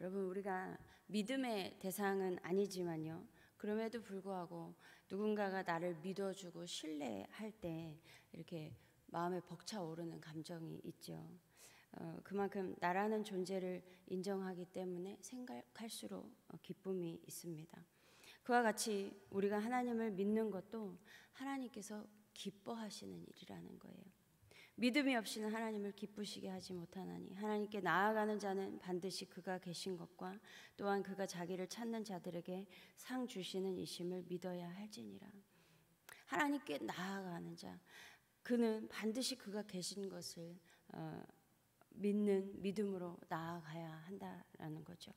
여러분, 우리가 믿음의 대상은 아니지만요, 그럼에도 불구하고 누군가가 나를 믿어주고 신뢰할 때 이렇게 마음에 벅차오르는 감정이 있죠. 그만큼 나라는 존재를 인정하기 때문에 생각할수록 기쁨이 있습니다. 그와 같이 우리가 하나님을 믿는 것도 하나님께서 기뻐하시는 일이라는 거예요. 믿음이 없이는 하나님을 기쁘시게 하지 못하나니 하나님께 나아가는 자는 반드시 그가 계신 것과 또한 그가 자기를 찾는 자들에게 상 주시는 이심을 믿어야 할지니라. 하나님께 나아가는 자, 그는 반드시 그가 계신 것을 믿는 믿음으로 나아가야 한다라는 거죠.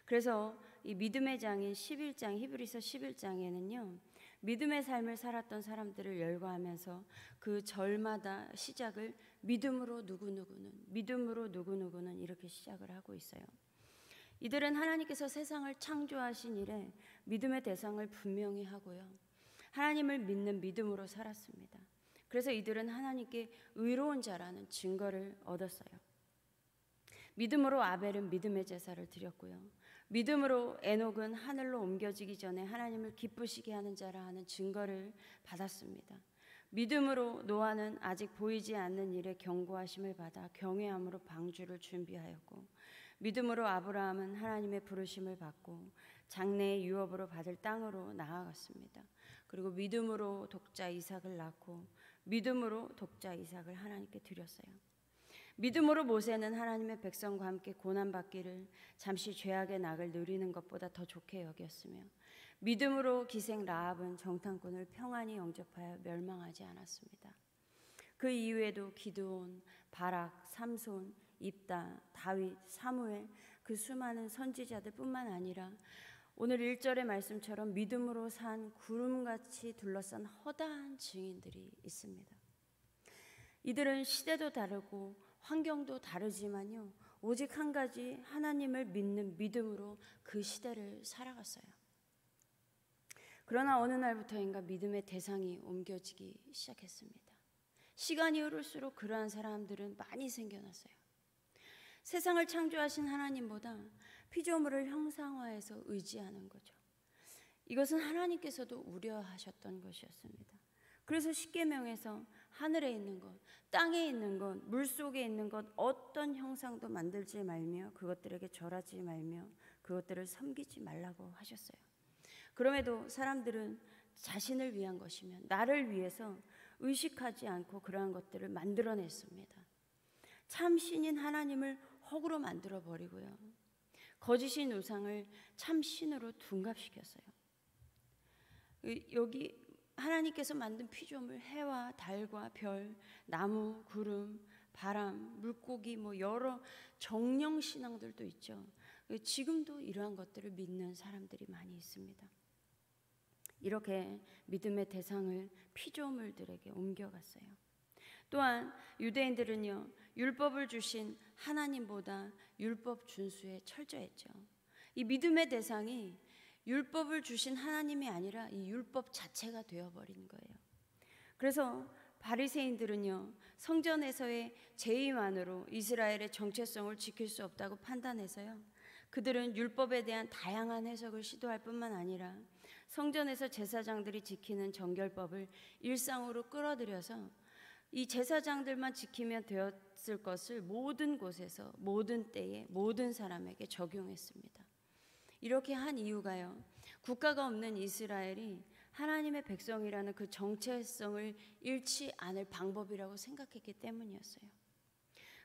그래서 이 믿음의 장인 11장, 히브리서 11장에는요, 믿음의 삶을 살았던 사람들을 열거하면서 그 절마다 시작을 믿음으로 누구누구는 이렇게 시작을 하고 있어요. 이들은 하나님께서 세상을 창조하신 이래 믿음의 대상을 분명히 하고요, 하나님을 믿는 믿음으로 살았습니다. 그래서 이들은 하나님께 의로운 자라는 증거를 얻었어요. 믿음으로 아벨은 믿음의 제사를 드렸고요, 믿음으로 에녹은 하늘로 옮겨지기 전에 하나님을 기쁘시게 하는 자라 하는 증거를 받았습니다. 믿음으로 노아는 아직 보이지 않는 일에 경고하심을 받아 경외함으로 방주를 준비하였고, 믿음으로 아브라함은 하나님의 부르심을 받고 장래의 유업으로 받을 땅으로 나아갔습니다. 그리고 믿음으로 독자 이삭을 낳고 믿음으로 독자 이삭을 하나님께 드렸어요. 믿음으로 모세는 하나님의 백성과 함께 고난받기를 잠시 죄악의 낙을 누리는 것보다 더 좋게 여겼으며, 믿음으로 기생 라합은 정탐꾼을 평안히 영접하여 멸망하지 않았습니다. 그 이후에도 기드온, 바락, 삼손, 입다, 다윗, 사무엘, 그 수많은 선지자들 뿐만 아니라 오늘 1절의 말씀처럼 믿음으로 산 구름같이 둘러싼 허다한 증인들이 있습니다. 이들은 시대도 다르고 환경도 다르지만요, 오직 한 가지 하나님을 믿는 믿음으로 그 시대를 살아갔어요. 그러나 어느 날부터인가 믿음의 대상이 옮겨지기 시작했습니다. 시간이 흐를수록 그러한 사람들은 많이 생겨났어요. 세상을 창조하신 하나님보다 피조물을 형상화해서 의지하는 거죠. 이것은 하나님께서도 우려하셨던 것이었습니다. 그래서 십계명에서 하늘에 있는 것, 땅에 있는 것, 물속에 있는 것 어떤 형상도 만들지 말며 그것들에게 절하지 말며 그것들을 섬기지 말라고 하셨어요. 그럼에도 사람들은 자신을 위한 것이면 나를 위해서 의식하지 않고 그러한 것들을 만들어냈습니다. 참 신인 하나님을 헛으로 만들어버리고요, 거짓인 우상을 참 신으로 둔갑시켰어요. 여기 하나님께서 만든 피조물, 해와 달과 별, 나무, 구름, 바람, 물고기, 여러 정령 신앙들도 있죠. 지금도 이러한 것들을 믿는 사람들이 많이 있습니다. 이렇게 믿음의 대상을 피조물들에게 옮겨갔어요. 또한 유대인들은요, 율법을 주신 하나님보다 율법 준수에 철저했죠. 이 믿음의 대상이 율법을 주신 하나님이 아니라 이 율법 자체가 되어버린 거예요. 그래서 바리새인들은요, 성전에서의 제의만으로 이스라엘의 정체성을 지킬 수 없다고 판단해서요, 그들은 율법에 대한 다양한 해석을 시도할 뿐만 아니라 성전에서 제사장들이 지키는 정결법을 일상으로 끌어들여서 이 제사장들만 지키면 되었을 것을 모든 곳에서 모든 때에 모든 사람에게 적용했습니다. 이렇게 한 이유가요, 국가가 없는 이스라엘이 하나님의 백성이라는 그 정체성을 잃지 않을 방법이라고 생각했기 때문이었어요.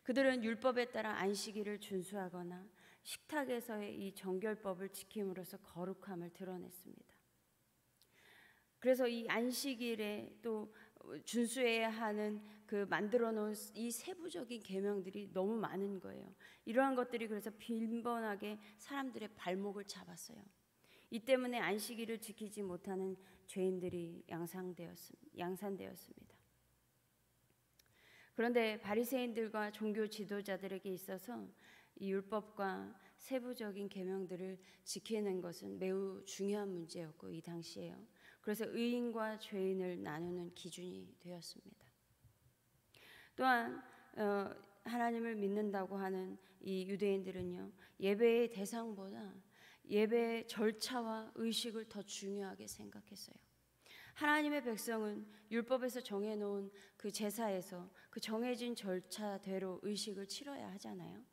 그들은 율법에 따라 안식일을 준수하거나 식탁에서의 이 정결법을 지킴으로써 거룩함을 드러냈습니다. 그래서 이 안식일에 또 준수해야 하는 그 만들어 놓은 이 세부적인 계명들이 너무 많은 거예요. 이러한 것들이 그래서 빈번하게 사람들의 발목을 잡았어요. 이 때문에 안식일을 지키지 못하는 죄인들이 양산되었습니다. 그런데 바리새인들과 종교 지도자들에게 있어서 이 율법과 세부적인 계명들을 지키는 것은 매우 중요한 문제였고, 이 당시에요. 그래서 의인과 죄인을 나누는 기준이 되었습니다. 또한 하나님을 믿는다고 하는 이 유대인들은요, 예배의 대상보다 예배의 절차와 의식을 더 중요하게 생각했어요. 하나님의 백성은 율법에서 정해놓은 그 제사에서 그 정해진 절차대로 의식을 치러야 하잖아요.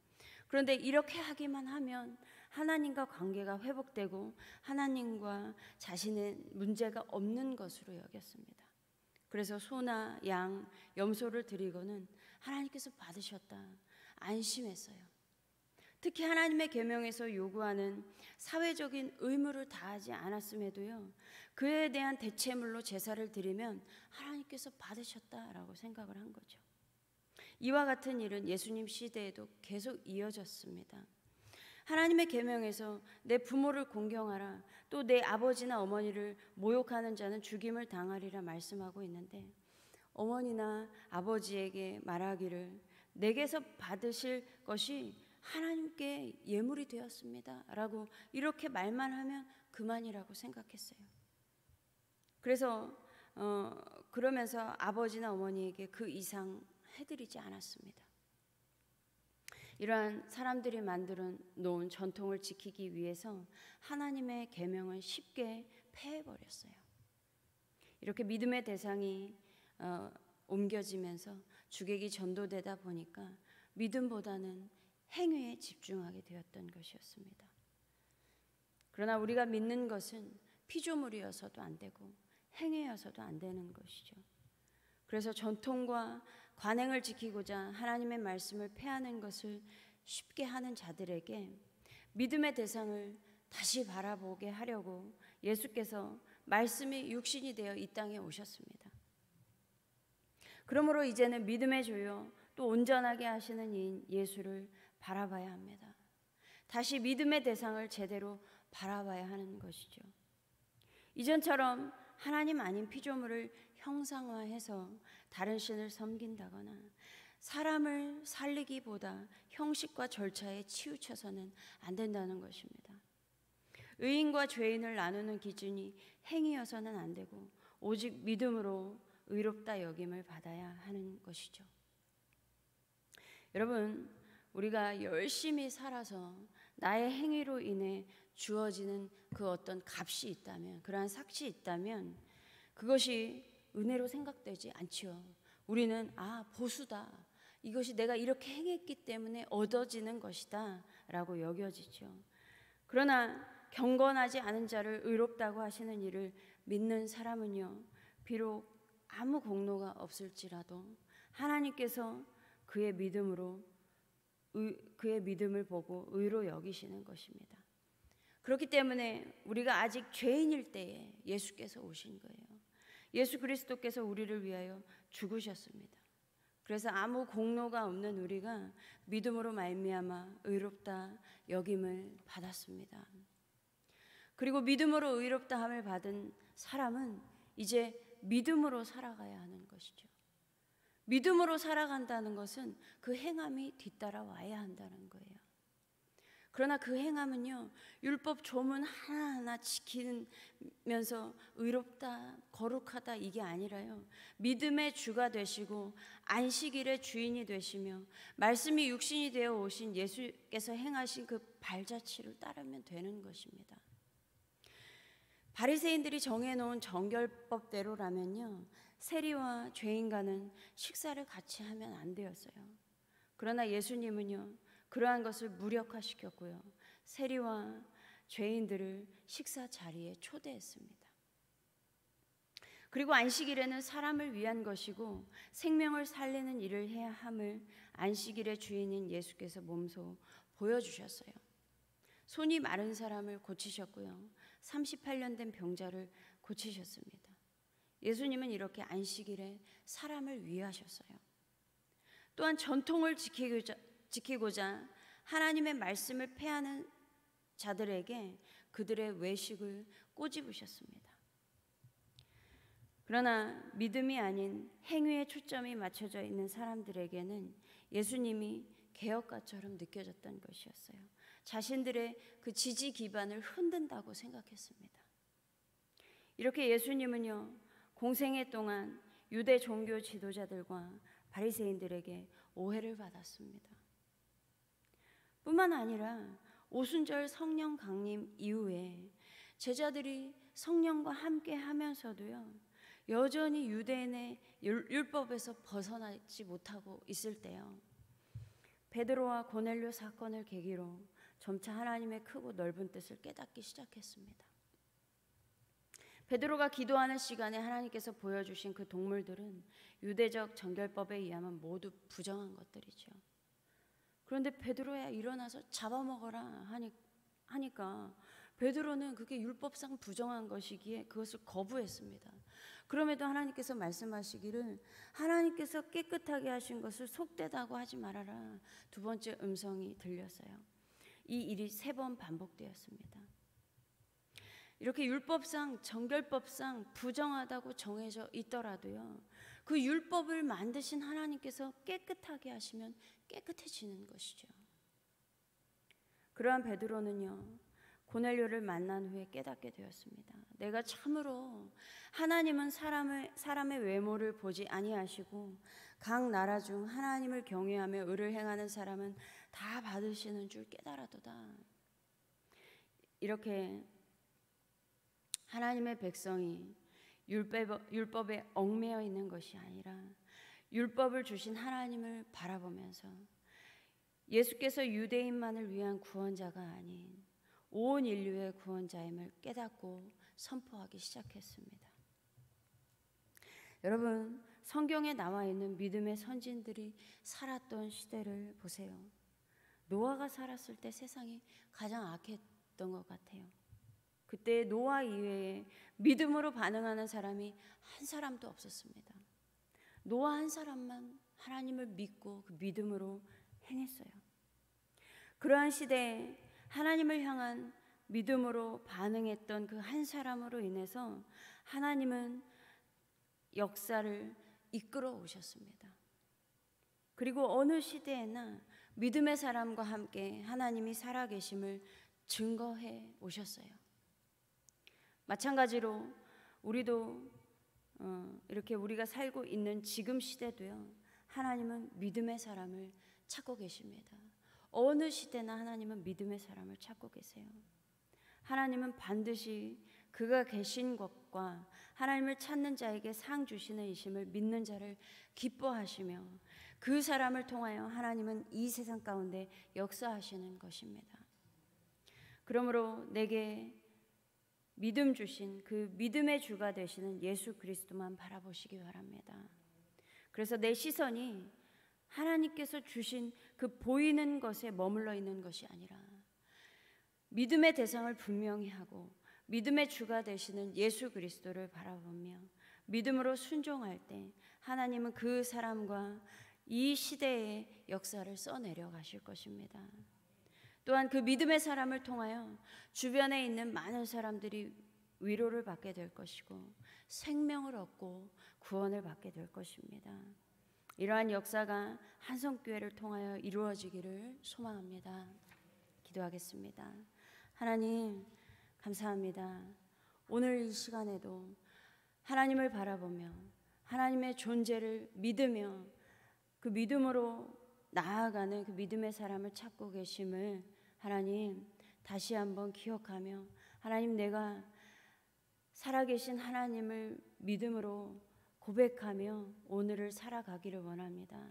그런데 이렇게 하기만 하면 하나님과 관계가 회복되고 하나님과 자신의 문제가 없는 것으로 여겼습니다. 그래서 소나 양, 염소를 드리고는 하나님께서 받으셨다, 안심했어요. 특히 하나님의 계명에서 요구하는 사회적인 의무를 다하지 않았음에도요, 그에 대한 대체물로 제사를 드리면 하나님께서 받으셨다라고 생각을 한 거죠. 이와 같은 일은 예수님 시대에도 계속 이어졌습니다. 하나님의 계명에서 내 부모를 공경하라, 또 내 아버지나 어머니를 모욕하는 자는 죽임을 당하리라 말씀하고 있는데, 어머니나 아버지에게 말하기를 내게서 받으실 것이 하나님께 예물이 되었습니다 라고 이렇게 말만 하면 그만이라고 생각했어요. 그러면서 아버지나 어머니에게 그 이상 해드리지 않았습니다. 이러한 사람들이 만들어 놓은 전통을 지키기 위해서 하나님의 계명은 쉽게 폐해버렸어요. 이렇게 믿음의 대상이 옮겨지면서 주객이 전도되다 보니까 믿음보다는 행위에 집중하게 되었던 것이었습니다. 그러나 우리가 믿는 것은 피조물이어서도 안 되고 행위여서도 안 되는 것이죠. 그래서 전통과 관행을 지키고자 하나님의 말씀을 폐하는 것을 쉽게 하는 자들에게 믿음의 대상을 다시 바라보게 하려고 예수께서 말씀이 육신이 되어 이 땅에 오셨습니다. 그러므로 이제는 믿음의 주요 또 온전하게 하시는 이인 예수를 바라봐야 합니다. 다시 믿음의 대상을 제대로 바라봐야 하는 것이죠. 이전처럼 하나님 아닌 피조물을 형상화해서 다른 신을 섬긴다거나 사람을 살리기보다 형식과 절차에 치우쳐서는 안 된다는 것입니다. 의인과 죄인을 나누는 기준이 행위여서는 안 되고 오직 믿음으로 의롭다 여김을 받아야 하는 것이죠. 여러분, 우리가 열심히 살아서 나의 행위로 인해 주어지는 그 어떤 값이 있다면, 그러한 삭이 있다면 그것이 은혜로 생각되지 않지요. 우리는 보수다, 이것이 내가 이렇게 행했기 때문에 얻어지는 것이다 라고 여겨지죠. 그러나 경건하지 않은 자를 의롭다고 하시는 이를 믿는 사람은요, 비록 아무 공로가 없을지라도 하나님께서 그의 믿음을 보고 의로 여기시는 것입니다. 그렇기 때문에 우리가 아직 죄인일 때에 예수께서 오신 거예요. 예수 그리스도께서 우리를 위하여 죽으셨습니다. 그래서 아무 공로가 없는 우리가 믿음으로 말미암아 의롭다 여김을 받았습니다. 그리고 믿음으로 의롭다함을 받은 사람은 이제 믿음으로 살아가야 하는 것이죠. 믿음으로 살아간다는 것은 그 행함이 뒤따라와야 한다는 거예요. 그러나 그 행함은요, 율법 조문 하나하나 지키면서 의롭다, 거룩하다 이게 아니라요, 믿음의 주가 되시고 안식일의 주인이 되시며 말씀이 육신이 되어 오신 예수께서 행하신 그 발자취를 따르면 되는 것입니다. 바리새인들이 정해놓은 정결법대로라면요, 세리와 죄인과는 식사를 같이 하면 안 되었어요. 그러나 예수님은요, 그러한 것을 무력화시켰고요, 세리와 죄인들을 식사 자리에 초대했습니다. 그리고 안식일에는 사람을 위한 것이고 생명을 살리는 일을 해야 함을 안식일의 주인인 예수께서 몸소 보여주셨어요. 손이 마른 사람을 고치셨고요, 38년 된 병자를 고치셨습니다. 예수님은 이렇게 안식일에 사람을 위하셨어요. 또한 전통을 지키고자 하나님의 말씀을 폐하는 자들에게 그들의 외식을 꼬집으셨습니다. 그러나 믿음이 아닌 행위에 초점이 맞춰져 있는 사람들에게는 예수님이 개혁가처럼 느껴졌던 것이었어요. 자신들의 그 지지 기반을 흔든다고 생각했습니다. 이렇게 예수님은요, 공생애 동안 유대 종교 지도자들과 바리새인들에게 오해를 받았습니다. 뿐만 아니라 오순절 성령 강림 이후에 제자들이 성령과 함께 하면서도요, 여전히 유대인의 율법에서 벗어나지 못하고 있을 때요, 베드로와 고넬료 사건을 계기로 점차 하나님의 크고 넓은 뜻을 깨닫기 시작했습니다. 베드로가 기도하는 시간에 하나님께서 보여주신 그 동물들은 유대적 정결법에 의하면 모두 부정한 것들이죠. 그런데 베드로야 일어나서 잡아먹어라 하니까 베드로는 그게 율법상 부정한 것이기에 그것을 거부했습니다. 그럼에도 하나님께서 말씀하시기를 하나님께서 깨끗하게 하신 것을 속되다고 하지 말아라. 두 번째 음성이 들렸어요. 이 일이 3번 반복되었습니다. 이렇게 율법상 정결법상 부정하다고 정해져 있더라도요, 그 율법을 만드신 하나님께서 깨끗하게 하시면 깨끗해지는 것이죠. 그러한 베드로는요, 고넬료를 만난 후에 깨닫게 되었습니다. 내가 참으로 하나님은 사람의 외모를 보지 아니하시고 각 나라 중 하나님을 경외하며 의를 행하는 사람은 다 받으시는 줄 깨달았도다. 이렇게 하나님의 백성이 율법에 얽매여 있는 것이 아니라 율법을 주신 하나님을 바라보면서 예수께서 유대인만을 위한 구원자가 아닌 온 인류의 구원자임을 깨닫고 선포하기 시작했습니다. 여러분, 성경에 나와 있는 믿음의 선진들이 살았던 시대를 보세요. 노아가 살았을 때 세상이 가장 악했던 것 같아요. 그때 노아 이외에 믿음으로 반응하는 사람이 한 사람도 없었습니다. 노아 한 사람만 하나님을 믿고 그 믿음으로 행했어요. 그러한 시대에 하나님을 향한 믿음으로 반응했던 그 한 사람으로 인해서 하나님은 역사를 이끌어 오셨습니다. 그리고 어느 시대에나 믿음의 사람과 함께 하나님이 살아계심을 증거해 오셨어요. 마찬가지로 우리도 이렇게 우리가 살고 있는 지금 시대도요, 하나님은 믿음의 사람을 찾고 계십니다. 어느 시대나 하나님은 믿음의 사람을 찾고 계세요. 하나님은 반드시 그가 계신 것과 하나님을 찾는 자에게 상 주시는 이심을 믿는 자를 기뻐하시며 그 사람을 통하여 하나님은 이 세상 가운데 역사하시는 것입니다. 그러므로 내게 믿음 주신 그 믿음의 주가 되시는 예수 그리스도만 바라보시기 바랍니다. 그래서 내 시선이 하나님께서 주신 그 보이는 것에 머물러 있는 것이 아니라 믿음의 대상을 분명히 하고 믿음의 주가 되시는 예수 그리스도를 바라보며 믿음으로 순종할 때 하나님은 그 사람과 이 시대의 역사를 써내려 가실 것입니다. 또한 그 믿음의 사람을 통하여 주변에 있는 많은 사람들이 위로를 받게 될 것이고 생명을 얻고 구원을 받게 될 것입니다. 이러한 역사가 한성교회를 통하여 이루어지기를 소망합니다. 기도하겠습니다. 하나님 감사합니다. 오늘 이 시간에도 하나님을 바라보며 하나님의 존재를 믿으며 그 믿음으로 나아가는 그 믿음의 사람을 찾고 계심을 하나님 다시 한번 기억하며 하나님 내가 살아계신 하나님을 믿음으로 고백하며 오늘을 살아가기를 원합니다.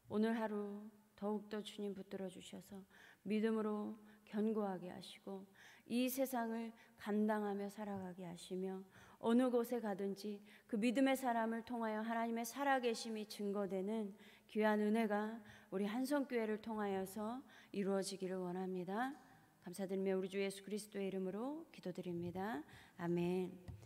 오늘 하루 더욱더 주님 붙들어 주셔서 믿음으로 견고하게 하시고 이 세상을 감당하며 살아가게 하시며 어느 곳에 가든지 그 믿음의 사람을 통하여 하나님의 살아계심이 증거되는 귀한 은혜가 우리 한성교회를 통하여서 이루어지기를 원합니다. 감사드리며 우리 주 예수 그리스도의 이름으로 기도드립니다. 아멘.